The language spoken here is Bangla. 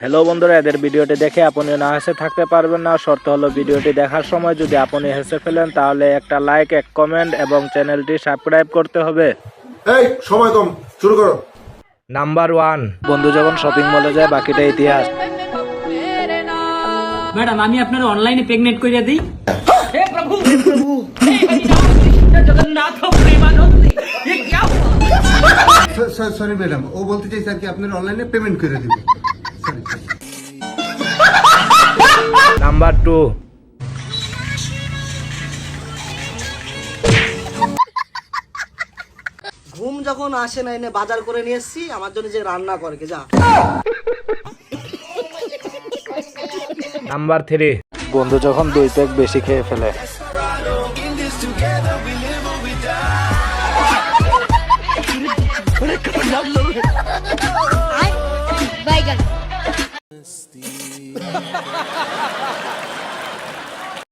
হ্যালো বন্ধুরা, এদের ভিডিওটি দেখে আপনি না হেসে থাকতে পারবেন না। শর্ত হলো ভিডিওটি দেখার সময় যদি আপনি হেসে ফেলেন তাহলে একটা লাইক, এক কমেন্ট এবং চ্যানেলটি সাবস্ক্রাইব করতে হবে। এই সময় কম, শুরু করো। নাম্বার 1, বন্ধু যখন শপিং মলে যায় বাকিটা ইতিহাস। ম্যাডাম, আমি আপনার অনলাইনে প্রেগনেন্ট কইরা দিই। হে প্রভু, হে প্রভু, হে হরিনাম জগন্নাথ প্রেমানন্দ। ये क्या हुआ? সরি ম্যাডাম, ও বলতে চাই স্যার কি আপনার অনলাইনে পেমেন্ট করে দিব। নাম্বার 2, ঘুম যখন আসে না, এনে বাজার করে নিয়ে এসছি, আমার জন্য যে রান্না করে কে যা। নাম্বার 3, বন্ধু যখন 2 প্যাক বেশি খেয়ে ফেলে। Bye, guys.